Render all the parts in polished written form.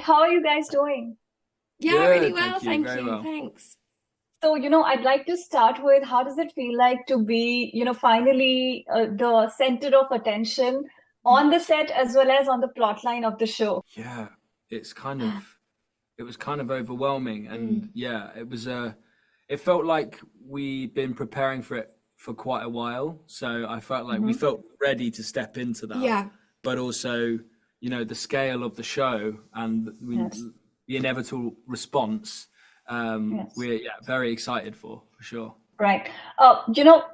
How are you guys doing? Yeah, really Good, well, thank you. thank Very you. well. Thanks. So, I'd like to start with how does it feel like to be, finally the center of attention on the set as well as on the plot line of the show? Yeah, it's kind of it was kind of overwhelming, and Mm. yeah, it felt like we'd been preparing for it for quite a while. So I felt like we Hmm. felt ready to step into that, Yeah, but also, the scale of the show and Yes, the inevitable response. yes. We're very excited for sure. Right.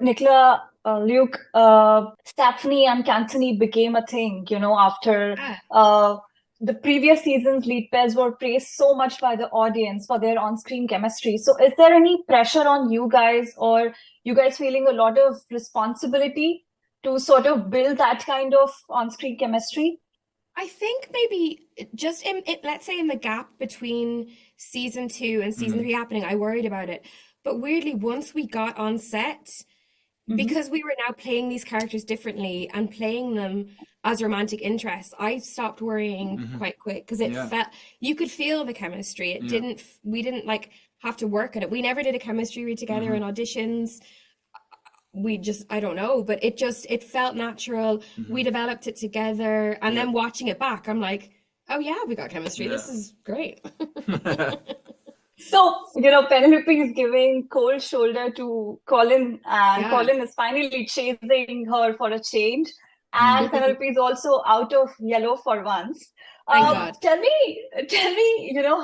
Nicola, Luke, Stephanie and Anthony became a thing, after yeah. uh, the previous season's lead pairs were praised so much by the audience for their on-screen chemistry. So is there any pressure on you guys, or you guys feeling a lot of responsibility to sort of build that kind of on-screen chemistry? I think maybe just in it, let's say in the gap between season two and season Mm. three happening, I worried about it. But weirdly, once we got on set, Hmm. because we were now playing these characters differently and playing them as romantic interests, I stopped worrying Hmm. quite quick because it Yeah, felt you could feel the chemistry. yeah. We didn't like have to work at it. We never did a chemistry read together in Hmm. auditions. We just, I don't know, but it felt natural. We Hmm. developed it together, and Yeah, then watching it back, I'm like, oh yeah, we got chemistry. yeah. This is great. So, Penelope is giving cold shoulder to Colin, and Yeah. Colin is finally chasing her for a change. And Mm. Penelope is also out of yellow for once. Thank Yeah. God. Tell me,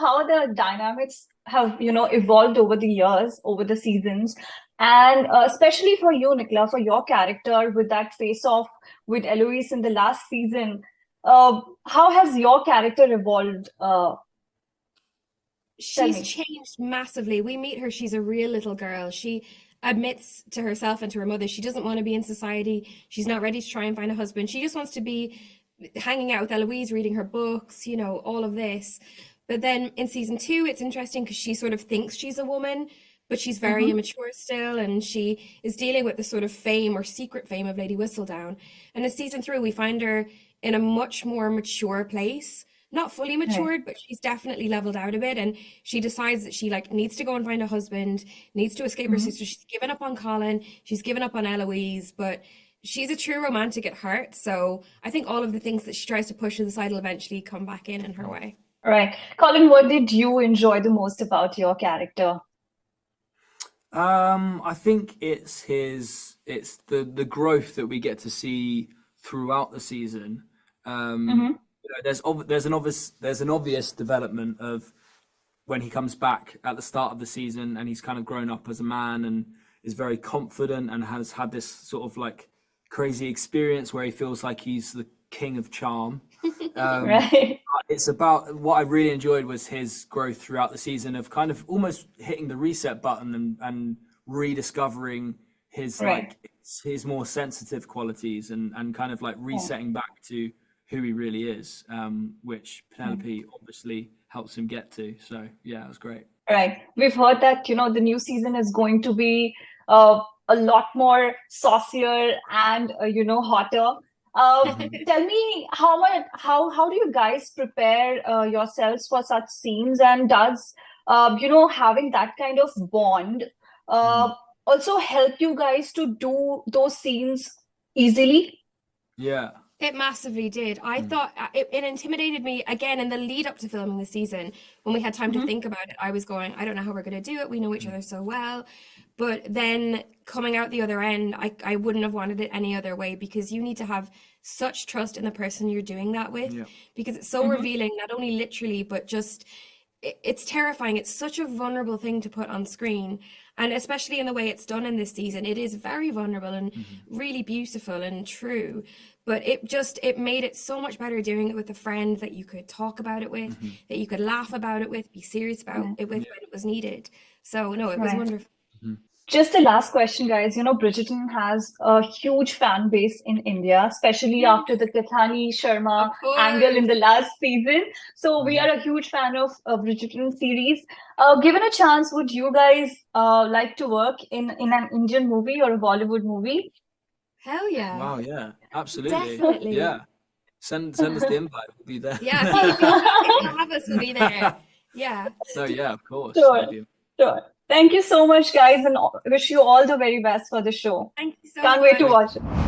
how the dynamics have, evolved over the years, over the seasons, and especially for you, Nicola, for your character with that face-off with Eloise in the last season. How has your character evolved? Tell She's me. changed massively. We meet her, she's a real little girl. She admits to herself and to her mother she doesn't want to be in society. She's not ready to try and find a husband. She just wants to be hanging out with Eloise, reading her books, all of this. But then in season two, it's interesting because she sort of thinks she's a woman, but she's very Mm-hmm. immature still, and she is dealing with the sort of fame or secret fame of Lady Whistledown. And in season three, we find her in a much more mature place. Not fully Right. matured, but she's definitely leveled out a bit, and she decides that she like needs to go and find a husband, needs to escape her Mm-hmm. sister. She's given up on Colin, she's given up on Eloise, but she's a true romantic at heart. So I think all of the things that she tries to push to the side will eventually come back in her way. Right. Colin, what did you enjoy the most about your character? I think it's the growth that we get to see throughout the season. Um, Mm-hmm. there's an obvious development of when he comes back at the start of the season, and he's kind of grown up as a man and is very confident and has had this sort of like crazy experience where he feels like he's the king of charm. Um, Right. it's about what I really enjoyed was his growth throughout the season of kind of almost hitting the reset button and rediscovering his Right. like his more sensitive qualities and kind of like Yeah. resetting back to who he really is, which Mm. Penelope obviously helps him get to. So yeah, it was great. Right. We've heard that, the new season is going to be uh, a lot more saucier and, hotter. Hmm. Tell me how do you guys prepare yourselves for such scenes, and does, having that kind of bond uh, Hmm. also help you guys to do those scenes easily? Yeah. It massively did. I Mm. thought it intimidated me again in the lead up to filming the season. When we had time to Hmm. think about it, I was going, I don't know how we're going to do it. We know each Mm. other so well. But then coming out the other end, I wouldn't have wanted it any other way because you need to have such trust in the person you're doing that with Yeah. because it's so Hmm. revealing, not only literally, but just it's terrifying. It's such a vulnerable thing to put on screen. And especially in the way it's done in this season, it is very vulnerable and Hmm. really beautiful and true. But it made it so much better doing it with a friend that you could talk about it with, Hmm. that you could laugh about it with, be serious about Right. it with Yeah. when it was needed. So no, it was Right. wonderful. Hmm. Just the last question, guys. Bridgerton has a huge fan base in India, especially Yeah, after the Kathani Sharma of angle in course. the last season. So we Hmm. are a huge fan of Bridgerton series. Given a chance, would you guys like to work in an Indian movie or a Bollywood movie? Hell yeah. Wow. Yeah. Absolutely. Definitely. Yeah. Send us the invite. We'll be there. Yeah, if you have us, we'll be there. Yeah. No, yeah, of course. Sure. Sure. Thank you so much, guys, and wish you all the very best for the show. Thank you so Can't much. wait to watch it.